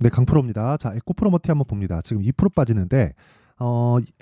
네, 강프로입니다. 자, 에코프로머티 한번 봅니다. 지금 2% 빠지는데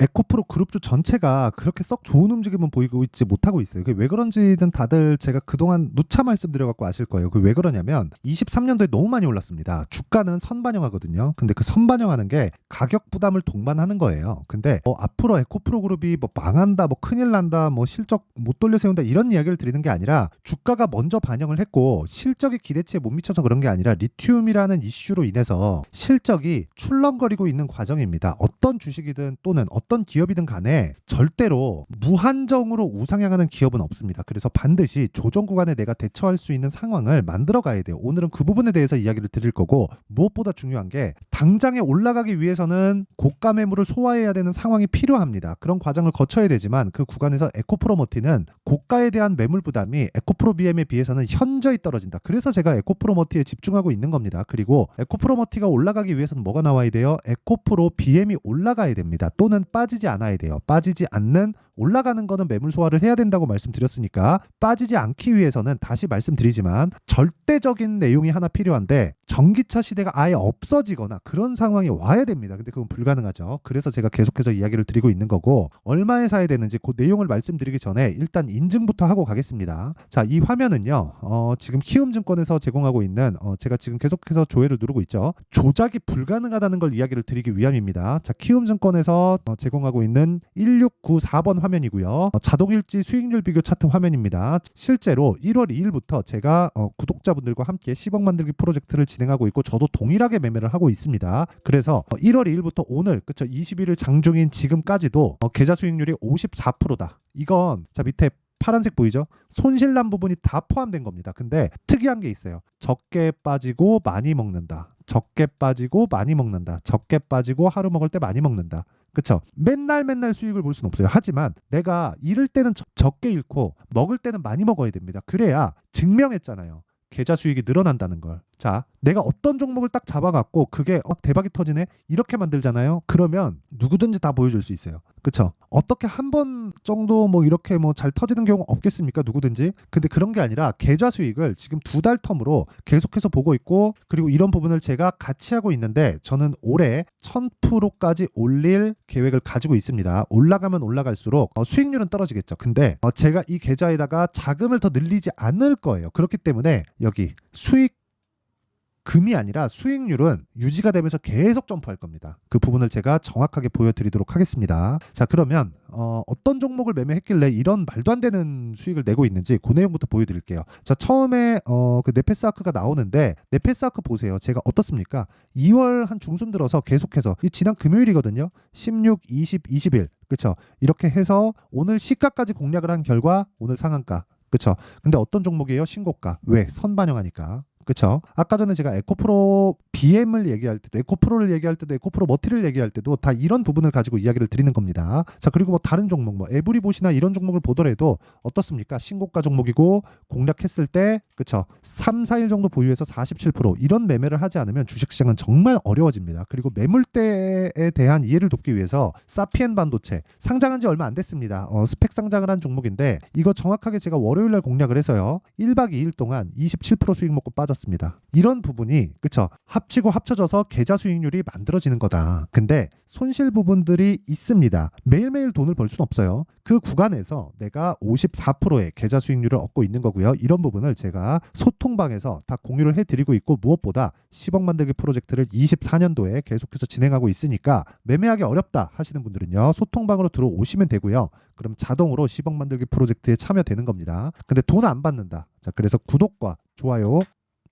에코프로 그룹주 전체가 그렇게 썩 좋은 움직임은 보이고 있지 못하고 있어요. 그게 왜 그런지는 다들 제가 그동안 누차 말씀드려갖고 아실 거예요. 그게 왜 그러냐면 23년도에 너무 많이 올랐습니다. 주가는 선반영하거든요. 근데 그 선반영하는 게 가격 부담을 동반하는 거예요. 근데 앞으로 에코프로 그룹이 뭐 망한다, 뭐 큰일 난다, 뭐 실적 못 돌려 세운다 이런 이야기를 드리는 게 아니라 주가가 먼저 반영을 했고 실적이 기대치에 못 미쳐서 그런 게 아니라 리튬이라는 이슈로 인해서 실적이 출렁거리고 있는 과정입니다. 어떤 주식이든 또는 어떤 기업이든 간에 절대로 무한정으로 우상향하는 기업은 없습니다. 그래서 반드시 조정 구간에 내가 대처할 수 있는 상황을 만들어 가야 돼요. 오늘은 그 부분에 대해서 이야기를 드릴 거고, 무엇보다 중요한 게 당장에 올라가기 위해서는 고가 매물을 소화해야 되는 상황이 필요합니다. 그런 과정을 거쳐야 되지만 그 구간에서 에코프로머티는 고가에 대한 매물 부담이 에코프로 BM에 비해서는 현저히 떨어진다. 그래서 제가 에코프로머티에 집중하고 있는 겁니다. 그리고 에코프로머티가 올라가기 위해서는 뭐가 나와야 돼요? 에코프로 BM이 올라가야 됩니다. 또는 빠지지 않아야 돼요. 빠지지 않는, 올라가는 거는 매물 소화를 해야 된다고 말씀드렸으니까 빠지지 않기 위해서는 다시 말씀드리지만 절대적인 내용이 하나 필요한데, 전기차 시대가 아예 없어지거나 그런 상황이 와야 됩니다. 근데 그건 불가능하죠. 그래서 제가 계속해서 이야기를 드리고 있는 거고, 얼마에 사야 되는지 그 내용을 말씀드리기 전에 일단 인증부터 하고 가겠습니다. 자, 이 화면은요 지금 키움증권에서 제공하고 있는 제가 지금 계속해서 조회를 누르고 있죠. 조작이 불가능하다는 걸 이야기를 드리기 위함입니다. 자, 키움증권에서 제공하고 있는 1694번 화면이고요. 자동일지 수익률 비교 차트 화면입니다. 실제로 1월 2일부터 제가 구독자분들과 함께 10억 만들기 프로젝트를 진행하고 있고, 저도 동일하게 매매를 하고 있습니다. 그래서 1월 2일부터 오늘, 그쵸, 21일 장중인 지금까지도 계좌 수익률이 54%다. 이건 자, 밑에 파란색 보이죠? 손실난 부분이 다 포함된 겁니다. 근데 특이한 게 있어요. 적게 빠지고 많이 먹는다. 적게 빠지고 많이 먹는다. 적게 빠지고 하루 먹을 때 많이 먹는다. 그쵸? 맨날 수익을 볼 수는 없어요. 하지만 내가 잃을 때는 적게 잃고 먹을 때는 많이 먹어야 됩니다. 그래야 증명했잖아요. 계좌 수익이 늘어난다는 걸. 자, 내가 어떤 종목을 딱 잡아갖고 그게 대박이 터지네? 이렇게 만들잖아요. 그러면 누구든지 다 보여줄 수 있어요. 그쵸? 어떻게 한 번 정도 뭐 이렇게 뭐 잘 터지는 경우 없겠습니까? 누구든지. 근데 그런 게 아니라 계좌 수익을 지금 2달 텀으로 계속해서 보고 있고, 그리고 이런 부분을 제가 같이 하고 있는데 저는 올해 1000%까지 올릴 계획을 가지고 있습니다. 올라가면 올라갈수록 수익률은 떨어지겠죠. 근데 제가 이 계좌에다가 자금을 더 늘리지 않을 거예요. 그렇기 때문에 여기 수익 금이 아니라 수익률은 유지가 되면서 계속 점프할 겁니다. 그 부분을 제가 정확하게 보여드리도록 하겠습니다. 자, 그러면 어떤 종목을 매매했길래 이런 말도 안 되는 수익을 내고 있는지 그 내용부터 보여드릴게요. 자, 처음에 그 네페스아크가 나오는데, 네페스아크 보세요. 제가 어떻습니까? 2월 한 중순 들어서 계속해서, 이 지난 금요일이거든요. 16, 20, 21, 그쵸? 이렇게 해서 오늘 시가까지 공략을 한 결과 오늘 상한가, 그쵸? 근데 어떤 종목이에요? 신고가. 왜? 선반영하니까. 그쵸? 아까 전에 제가 에코프로 BM을 얘기할 때도, 에코프로를 얘기할 때도, 에코프로 머티를 얘기할 때도 다 이런 부분을 가지고 이야기를 드리는 겁니다. 자, 그리고 뭐 다른 종목, 뭐 에브리봇이나 이런 종목을 보더라도 어떻습니까? 신고가 종목이고 공략했을 때, 그쵸, 3, 4일 정도 보유해서 47%, 이런 매매를 하지 않으면 주식시장은 정말 어려워집니다. 그리고 매물대에 대한 이해를 돕기 위해서 사피엔 반도체 상장한 지 얼마 안 됐습니다. 스펙 상장을 한 종목인데, 이거 정확하게 제가 월요일날 공략을 해서요 1박 2일 동안 27% 수익 먹고 빠졌습니다. 이런 부분이, 그쵸, 합치고 합쳐져서 계좌 수익률이 만들어지는 거다. 근데 손실 부분들이 있습니다. 매일매일 돈을 벌 수는 없어요. 그 구간에서 내가 54%의 계좌 수익률을 얻고 있는 거고요. 이런 부분을 제가 소통방에서 다 공유를 해드리고 있고, 무엇보다 10억 만들기 프로젝트를 24년도에 계속해서 진행하고 있으니까 매매하기 어렵다 하시는 분들은요 소통방으로 들어오시면 되고요. 그럼 자동으로 10억 만들기 프로젝트에 참여되는 겁니다. 근데 돈 안 받는다. 자, 그래서 구독과 좋아요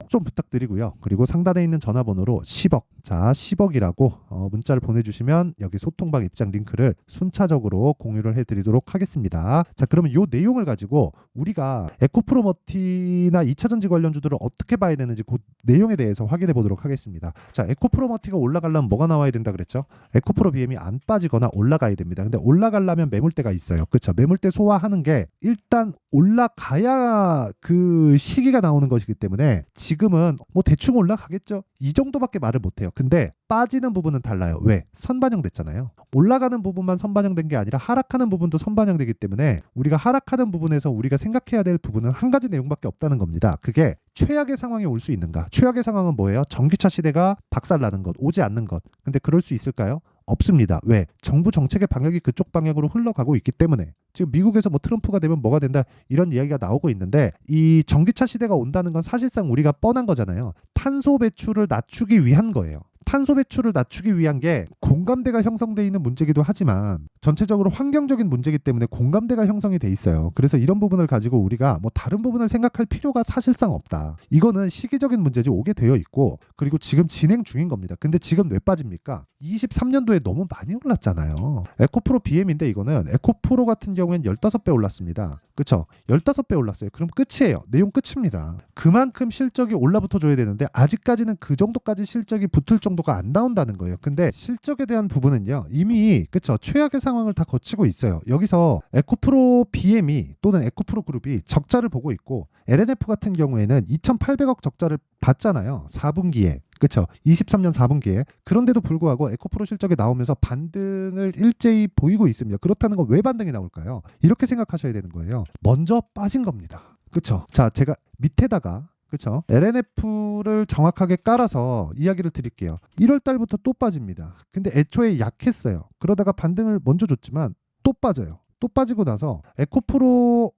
꼭 좀 부탁드리고요. 그리고 상단에 있는 전화번호로 10억, 자 10억이라고 문자를 보내주시면 여기 소통방 입장 링크를 순차적으로 공유를 해드리도록 하겠습니다. 자, 그러면 이 내용을 가지고 우리가 에코프로머티나 2차전지 관련주들을 어떻게 봐야 되는지 그 내용에 대해서 확인해 보도록 하겠습니다. 자, 에코프로머티가 올라가려면 뭐가 나와야 된다 그랬죠? 에코프로 BM이 안 빠지거나 올라가야 됩니다. 근데 올라가려면 매물대가 있어요. 그렇죠? 매물대 소화하는 게 일단 올라가야 그 시기가 나오는 것이기 때문에 지금은 뭐 대충 올라가겠죠. 이 정도밖에 말을 못해요. 근데 빠지는 부분은 달라요. 왜? 선반영됐잖아요. 올라가는 부분만 선반영된 게 아니라 하락하는 부분도 선반영되기 때문에 우리가 하락하는 부분에서 우리가 생각해야 될 부분은 한 가지 내용밖에 없다는 겁니다. 그게 최악의 상황이 올 수 있는가? 최악의 상황은 뭐예요? 전기차 시대가 박살나는 것, 오지 않는 것. 근데 그럴 수 있을까요? 없습니다. 왜? 정부 정책의 방향이 그쪽 방향으로 흘러가고 있기 때문에. 지금 미국에서 뭐 트럼프가 되면 뭐가 된다 이런 이야기가 나오고 있는데, 이 전기차 시대가 온다는 건 사실상 우리가 뻔한 거잖아요. 탄소 배출을 낮추기 위한 거예요. 탄소 배출을 낮추기 위한 게 공감대가 형성되어 있는 문제기도 하지만 전체적으로 환경적인 문제이기 때문에 공감대가 형성이 돼 있어요. 그래서 이런 부분을 가지고 우리가 뭐 다른 부분을 생각할 필요가 사실상 없다. 이거는 시기적인 문제지 오게 되어 있고, 그리고 지금 진행 중인 겁니다. 근데 지금 왜 빠집니까? 23년도에 너무 많이 올랐잖아요. 에코프로 BM인데 이거는 에코프로 같은 경우에는 15배 올랐습니다. 그쵸? 15배 올랐어요. 그럼 끝이에요. 내용 끝입니다. 그만큼 실적이 올라붙어 줘야 되는데 아직까지는 그 정도까지 실적이 붙을 정도가 안 나온다는 거예요. 근데 실적에 대한 부분은요, 이미 그쵸? 최악의 상황을 다 거치고 있어요. 여기서 에코프로 BM이 또는 에코프로 그룹이 적자를 보고 있고, LNF 같은 경우에는 2,800억 적자를 봤잖아요. 4분기에. 그렇죠. 23년 4분기에. 그런데도 불구하고 에코프로 실적이 나오면서 반등을 일제히 보이고 있습니다. 그렇다는 건 왜 반등이 나올까요? 이렇게 생각하셔야 되는 거예요. 먼저 빠진 겁니다. 그렇죠. 자, 제가 밑에다가 그렇죠. LNF를 정확하게 깔아서 이야기를 드릴게요. 1월 달부터 또 빠집니다. 근데 애초에 약했어요. 그러다가 반등을 먼저 줬지만 또 빠져요. 또 빠지고 나서 에코프로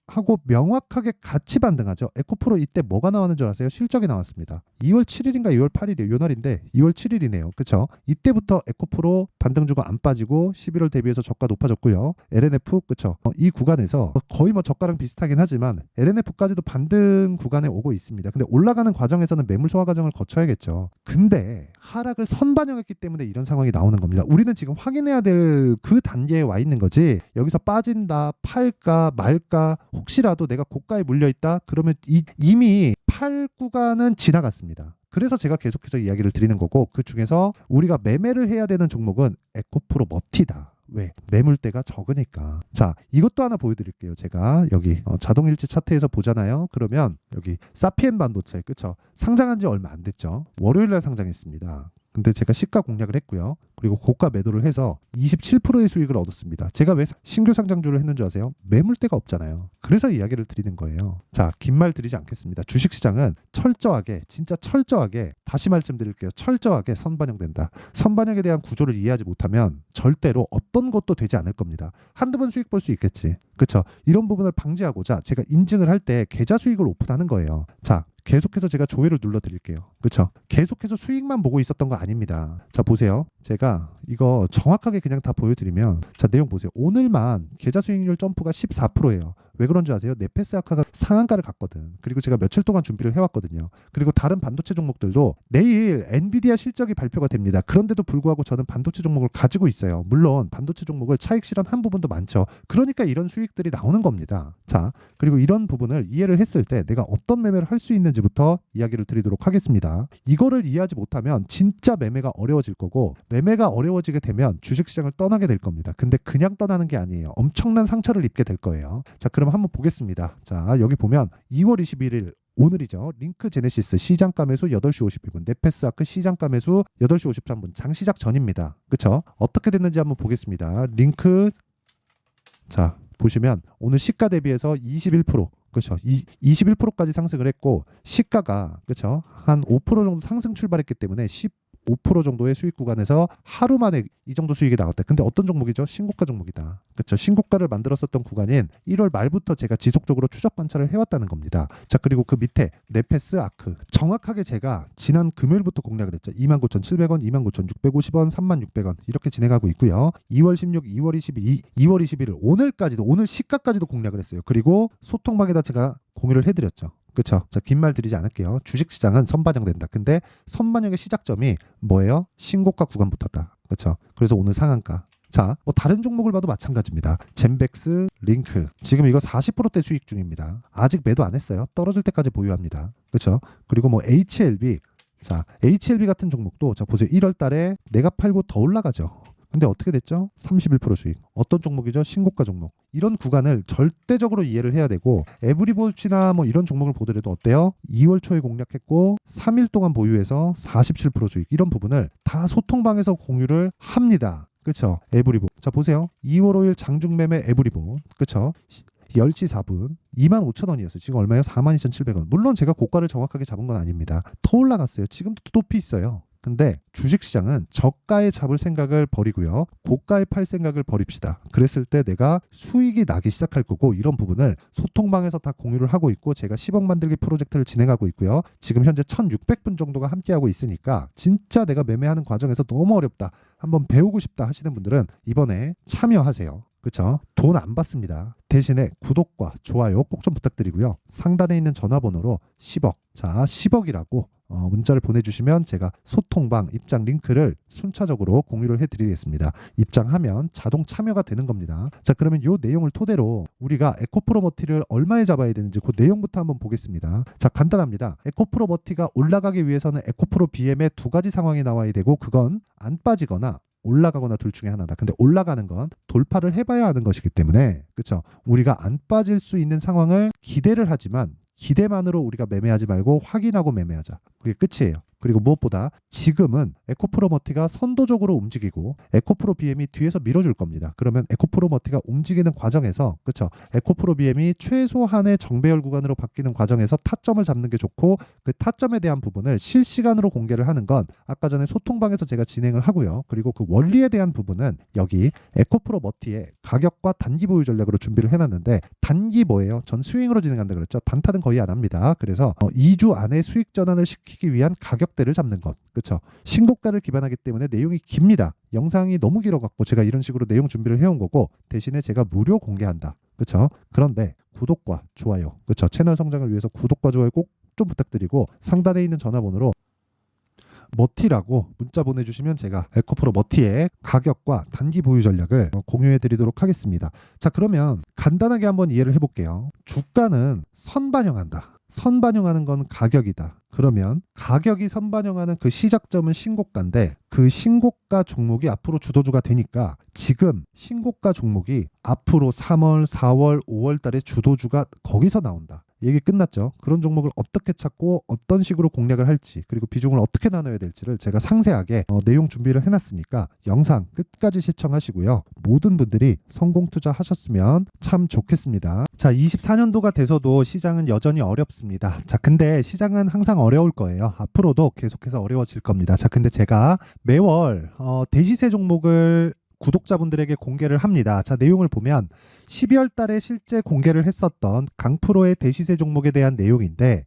하고 명확하게 같이 반등하죠. 에코프로 이때 뭐가 나왔는 줄 아세요? 실적이 나왔습니다. 2월 7일인가 2월 8일이에요. 요 날인데 2월 7일이네요. 그쵸? 이때부터 에코프로 반등 주고 안 빠지고 11월 대비해서 저가 높아졌고요. LNF 그쵸? 이 구간에서 거의 뭐 저가랑 비슷하긴 하지만 LNF까지도 반등 구간에 오고 있습니다. 근데 올라가는 과정에서는 매물 소화 과정을 거쳐야겠죠. 근데 하락을 선반영했기 때문에 이런 상황이 나오는 겁니다. 우리는 지금 확인해야 될 그 단계에 와 있는 거지, 여기서 빠진다, 팔까 말까, 혹시라도 내가 고가에 물려있다 그러면 이미 팔 구간은 지나갔습니다. 그래서 제가 계속해서 이야기를 드리는 거고, 그 중에서 우리가 매매를 해야 되는 종목은 에코프로 머티다. 왜? 매물대가 적으니까. 자, 이것도 하나 보여드릴게요. 제가 여기 자동일치 차트에서 보잖아요. 그러면 여기 사피엔 반도체, 그쵸? 상장한 지 얼마 안 됐죠. 월요일날 상장했습니다. 근데 제가 시가 공략을 했고요. 그리고 고가 매도를 해서 27%의 수익을 얻었습니다. 제가 왜 신규 상장주를 했는 줄 아세요? 매물대가 없잖아요. 그래서 이야기를 드리는 거예요. 자, 긴 말 드리지 않겠습니다. 주식시장은 철저하게, 진짜 철저하게, 다시 말씀드릴게요. 철저하게 선반영된다. 선반영에 대한 구조를 이해하지 못하면 절대로 어떤 것도 되지 않을 겁니다. 한두 번 수익 볼 수 있겠지. 그렇죠? 이런 부분을 방지하고자 제가 인증을 할 때 계좌 수익을 오픈하는 거예요. 자, 계속해서 제가 조회를 눌러드릴게요. 그렇죠? 계속해서 수익만 보고 있었던 거 아닙니다. 자, 보세요. 제가 이거 정확하게 그냥 다 보여드리면, 자, 내용 보세요. 오늘만 계좌 수익률 점프가 14%예요. 왜 그런 줄 아세요? 네페스 아카가 상한가를 갔거든. 그리고 제가 며칠 동안 준비를 해왔거든요. 그리고 다른 반도체 종목들도 내일 엔비디아 실적이 발표가 됩니다. 그런데도 불구하고 저는 반도체 종목을 가지고 있어요. 물론 반도체 종목을 차익 실현한 부분도 많죠. 그러니까 이런 수익들이 나오는 겁니다. 자, 그리고 이런 부분을 이해를 했을 때 내가 어떤 매매를 할 수 있는지부터 이야기를 드리도록 하겠습니다. 이거를 이해하지 못하면 진짜 매매가 어려워질 거고, 매매가 어려워지게 되면 주식시장을 떠나게 될 겁니다. 근데 그냥 떠나는 게 아니에요. 엄청난 상처를 입게 될 거예요. 자, 그럼 한번 보겠습니다. 자, 여기 보면 2월 21일 오늘이죠. 링크 제네시스 시장가 매수 8시 52분, 네페스 아크 시장가 매수 8시 53분, 장 시작 전입니다. 그쵸? 어떻게 됐는지 한번 보겠습니다. 링크, 자, 보시면 오늘 시가 대비해서 21%, 그렇죠. 21%까지 상승을 했고, 시가가 그렇죠. 한 5% 정도 상승 출발했기 때문에 5% 정도의 수익 구간에서 하루 만에 이 정도 수익이 나왔다. 근데 어떤 종목이죠? 신고가 종목이다. 그렇죠. 신고가를 만들었었던 구간인 1월 말부터 제가 지속적으로 추적 관찰을 해왔다는 겁니다. 자, 그리고 그 밑에 네페스 아크, 정확하게 제가 지난 금요일부터 공략을 했죠. 29,700원, 29,650원, 36,600원 이렇게 진행하고 있고요. 2월 16, 2월 22, 2월 21일 오늘까지도, 오늘 시가까지도 공략을 했어요. 그리고 소통방에다 제가 공유를 해드렸죠. 그렇죠. 자, 긴 말 드리지 않을게요. 주식시장은 선반영된다. 근데 선반영의 시작점이 뭐예요? 신고가 구간부터다. 그렇죠. 그래서 오늘 상한가. 자, 뭐 다른 종목을 봐도 마찬가지입니다. 젠백스, 링크. 지금 이거 40%대 수익 중입니다. 아직 매도 안 했어요. 떨어질 때까지 보유합니다. 그렇죠. 그리고 뭐 HLB. 자, HLB 같은 종목도 자, 보세요. 1월 달에 내가 팔고 더 올라가죠. 근데 어떻게 됐죠? 31% 수익. 어떤 종목이죠? 신고가 종목. 이런 구간을 절대적으로 이해를 해야 되고, 에브리봇이나 뭐 이런 종목을 보더라도 어때요? 2월 초에 공략했고 3일 동안 보유해서 47% 수익, 이런 부분을 다 소통방에서 공유를 합니다. 그쵸? 에브리봇. 자, 보세요. 2월 5일 장중매매 에브리봇. 그쵸? 10시 4분 25,000원이었어요. 지금 얼마예요? 42,700원. 물론 제가 고가를 정확하게 잡은 건 아닙니다. 더 올라갔어요. 지금도 높이 있어요. 근데 주식시장은 저가에 잡을 생각을 버리고요, 고가에 팔 생각을 버립시다. 그랬을 때 내가 수익이 나기 시작할 거고, 이런 부분을 소통방에서 다 공유를 하고 있고, 제가 10억 만들기 프로젝트를 진행하고 있고요. 지금 현재 1600분 정도가 함께하고 있으니까 진짜 내가 매매하는 과정에서 너무 어렵다, 한번 배우고 싶다 하시는 분들은 이번에 참여하세요. 그쵸? 돈 안 받습니다. 대신에 구독과 좋아요 꼭 좀 부탁드리고요. 상단에 있는 전화번호로 10억, 자 10억이라고 문자를 보내주시면 제가 소통방 입장 링크를 순차적으로 공유를 해드리겠습니다. 입장하면 자동 참여가 되는 겁니다. 자, 그러면 이 내용을 토대로 우리가 에코프로머티를 얼마에 잡아야 되는지 그 내용부터 한번 보겠습니다. 자, 간단합니다. 에코프로머티가 올라가기 위해서는 에코프로 BM의 두 가지 상황이 나와야 되고, 그건 안 빠지거나 올라가거나 둘 중에 하나다. 근데 올라가는 건 돌파를 해봐야 하는 것이기 때문에, 그렇죠? 우리가 안 빠질 수 있는 상황을 기대를 하지만, 기대만으로 우리가 매매하지 말고 확인하고 매매하자. 그게 끝이에요. 그리고 무엇보다 지금은 에코프로머티가 선도적으로 움직이고 에코프로 BM이 뒤에서 밀어줄 겁니다. 그러면 에코프로머티가 움직이는 과정에서, 그렇죠? 에코프로 BM이 최소한의 정배열 구간으로 바뀌는 과정에서 타점을 잡는 게 좋고, 그 타점에 대한 부분을 실시간으로 공개를 하는 건 아까 전에 소통방에서 제가 진행을 하고요. 그리고 그 원리에 대한 부분은 여기 에코프로머티의 가격과 단기 보유 전략으로 준비를 해놨는데, 단기 뭐예요? 전 스윙으로 진행한다 그랬죠. 단타는 거의 안 합니다. 그래서 2주 안에 수익 전환을 시키기 위한 가격대를 잡는 것, 그렇죠? 신고가를 기반하기 때문에 내용이 깁니다. 영상이 너무 길어갖고 제가 이런 식으로 내용 준비를 해온 거고, 대신에 제가 무료 공개한다, 그렇죠? 그런데 구독과 좋아요, 그렇죠? 채널 성장을 위해서 구독과 좋아요 꼭 좀 부탁드리고, 상단에 있는 전화번호로 머티라고 문자 보내주시면 제가 에코프로 머티의 가격과 단기 보유 전략을 공유해 드리도록 하겠습니다. 자, 그러면 간단하게 한번 이해를 해볼게요. 주가는 선반영한다. 선반영하는 건 가격이다. 그러면 가격이 선반영하는 그 시작점은 신고가인데, 그 신고가 종목이 앞으로 주도주가 되니까 지금 신고가 종목이 앞으로 3월, 4월, 5월 달에 주도주가 거기서 나온다. 얘기 끝났죠. 그런 종목을 어떻게 찾고 어떤 식으로 공략을 할지, 그리고 비중을 어떻게 나눠야 될지를 제가 상세하게 내용 준비를 해놨으니까 영상 끝까지 시청하시고요. 모든 분들이 성공 투자하셨으면 참 좋겠습니다. 자, 24년도가 돼서도 시장은 여전히 어렵습니다. 자, 근데 시장은 항상 어려울 거예요. 앞으로도 계속해서 어려워질 겁니다. 자, 근데 제가 매월 대시세 종목을 구독자분들에게 공개를 합니다. 자, 내용을 보면 12월 달에 실제 공개를 했었던 강프로의 대시세 종목에 대한 내용인데,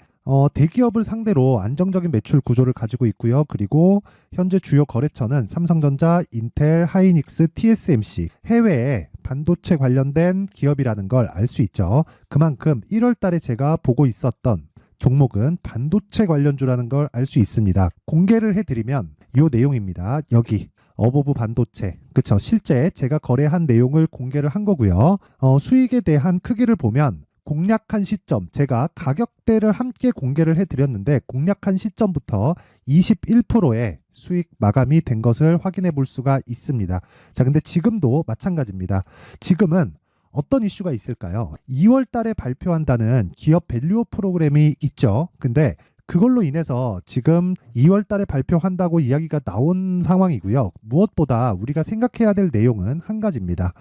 대기업을 상대로 안정적인 매출 구조를 가지고 있고요. 그리고 현재 주요 거래처는 삼성전자, 인텔, 하이닉스, TSMC, 해외에 반도체 관련된 기업이라는 걸 알 수 있죠. 그만큼 1월 달에 제가 보고 있었던 종목은 반도체 관련주라는 걸 알 수 있습니다. 공개를 해드리면 이 내용입니다. 여기 어보브 반도체, 그쵸? 실제 제가 거래한 내용을 공개를 한 거고요. 수익에 대한 크기를 보면 공략한 시점, 제가 가격대를 함께 공개를 해드렸는데, 공략한 시점부터 21%의 수익 마감이 된 것을 확인해 볼 수가 있습니다. 자, 근데 지금도 마찬가지입니다. 지금은 어떤 이슈가 있을까요? 2월 달에 발표한다는 기업 밸류업 프로그램이 있죠. 근데 그걸로 인해서 지금 2월 달에 발표한다고 이야기가 나온 상황이고요. 무엇보다 우리가 생각해야 될 내용은 한 가지입니다.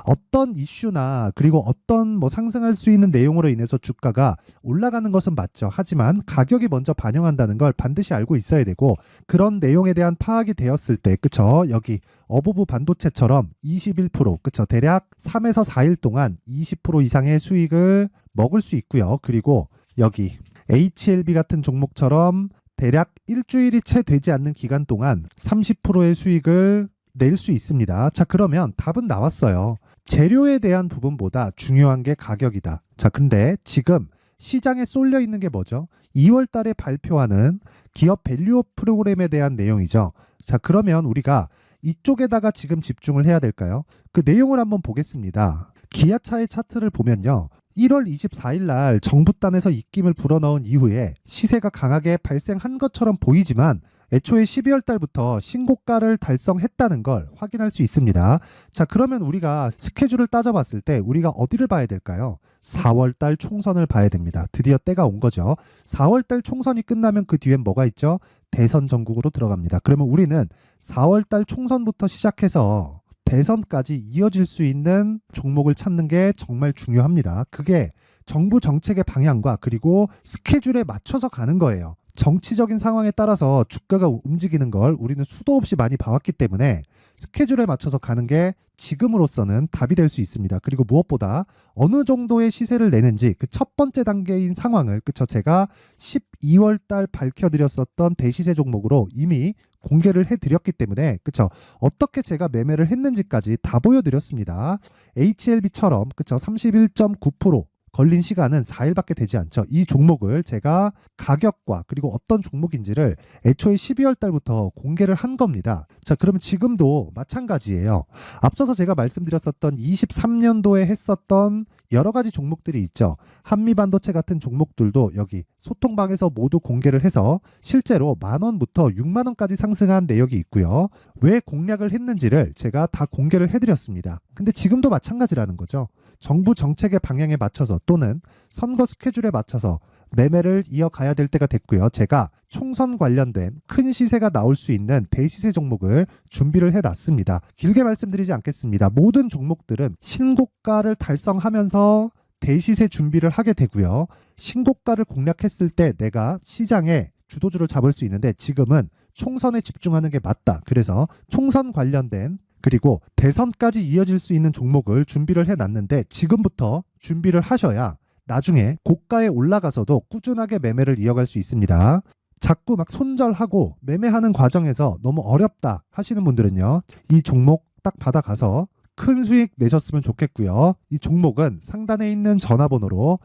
어떤 이슈나 그리고 어떤 상승할 수 있는 내용으로 인해서 주가가 올라가는 것은 맞죠. 하지만 가격이 먼저 반영한다는 걸 반드시 알고 있어야 되고, 그런 내용에 대한 파악이 되었을 때, 그쵸? 여기 어보브 반도체처럼 21%, 그쵸? 대략 3에서 4일 동안 20% 이상의 수익을 먹을 수 있고요. 그리고 여기 HLB 같은 종목처럼 대략 일주일이 채 되지 않는 기간 동안 30%의 수익을 낼 수 있습니다. 자, 그러면 답은 나왔어요. 재료에 대한 부분보다 중요한 게 가격이다. 자, 근데 지금 시장에 쏠려 있는 게 뭐죠? 2월 달에 발표하는 기업 밸류업 프로그램에 대한 내용이죠. 자, 그러면 우리가 이쪽에다가 지금 집중을 해야 될까요? 그 내용을 한번 보겠습니다. 기아차의 차트를 보면요. 1월 24일 날 정부단에서 입김을 불어넣은 이후에 시세가 강하게 발생한 것처럼 보이지만 애초에 12월 달부터 신고가를 달성했다는 걸 확인할 수 있습니다. 자, 그러면 우리가 스케줄을 따져봤을 때 우리가 어디를 봐야 될까요? 4월 달 총선을 봐야 됩니다. 드디어 때가 온 거죠. 4월 달 총선이 끝나면 그 뒤엔 뭐가 있죠? 대선 전국으로 들어갑니다. 그러면 우리는 4월 달 총선부터 시작해서 대선까지 이어질 수 있는 종목을 찾는 게 정말 중요합니다. 그게 정부 정책의 방향과 그리고 스케줄에 맞춰서 가는 거예요. 정치적인 상황에 따라서 주가가 움직이는 걸 우리는 수도 없이 많이 봐왔기 때문에 스케줄에 맞춰서 가는 게 지금으로서는 답이 될 수 있습니다. 그리고 무엇보다 어느 정도의 시세를 내는지 그 첫 번째 단계인 상황을 그쵸 제가 12월 달 밝혀드렸었던 대시세 종목으로 이미 공개를 해드렸기 때문에 그쵸 어떻게 제가 매매를 했는지까지 다 보여드렸습니다. HLB처럼 그쵸 31.9% 걸린 시간은 4일밖에 되지 않죠. 이 종목을 제가 가격과 그리고 어떤 종목인지를 애초에 12월 달부터 공개를 한 겁니다. 자, 그러면 지금도 마찬가지예요. 앞서서 제가 말씀드렸었던 23년도에 했었던 여러 가지 종목들이 있죠. 한미반도체 같은 종목들도 여기 소통방에서 모두 공개를 해서 실제로 10,000원부터 60,000원까지 상승한 내역이 있고요. 왜 공략을 했는지를 제가 다 공개를 해드렸습니다. 근데 지금도 마찬가지라는 거죠. 정부 정책의 방향에 맞춰서 또는 선거 스케줄에 맞춰서 매매를 이어가야 될 때가 됐고요. 제가 총선 관련된 큰 시세가 나올 수 있는 대시세 종목을 준비를 해놨습니다. 길게 말씀드리지 않겠습니다. 모든 종목들은 신고가를 달성하면서 대시세 준비를 하게 되고요. 신고가를 공략했을 때 내가 시장에 주도주를 잡을 수 있는데 지금은 총선에 집중하는 게 맞다. 그래서 총선 관련된 그리고 대선까지 이어질 수 있는 종목을 준비를 해놨는데 지금부터 준비를 하셔야 나중에 고가에 올라가서도 꾸준하게 매매를 이어갈 수 있습니다. 자꾸 막 손절하고 매매하는 과정에서 너무 어렵다 하시는 분들은요. 이 종목 딱 받아가서 큰 수익 내셨으면 좋겠고요. 이 종목은 상단에 있는 전화번호로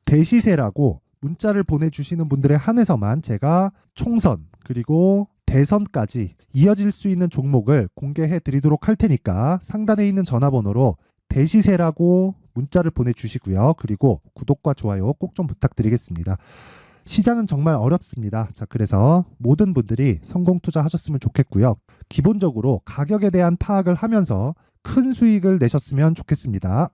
대시세라고 문자를 보내주시는 분들에 한해서만 제가 총선 그리고 대선까지 이어질 수 있는 종목을 공개해 드리도록 할 테니까 상단에 있는 전화번호로 대시세라고 문자를 보내주시고요. 그리고 구독과 좋아요 꼭 좀 부탁드리겠습니다. 시장은 정말 어렵습니다. 자, 그래서 모든 분들이 성공 투자하셨으면 좋겠고요. 기본적으로 가격에 대한 파악을 하면서 큰 수익을 내셨으면 좋겠습니다.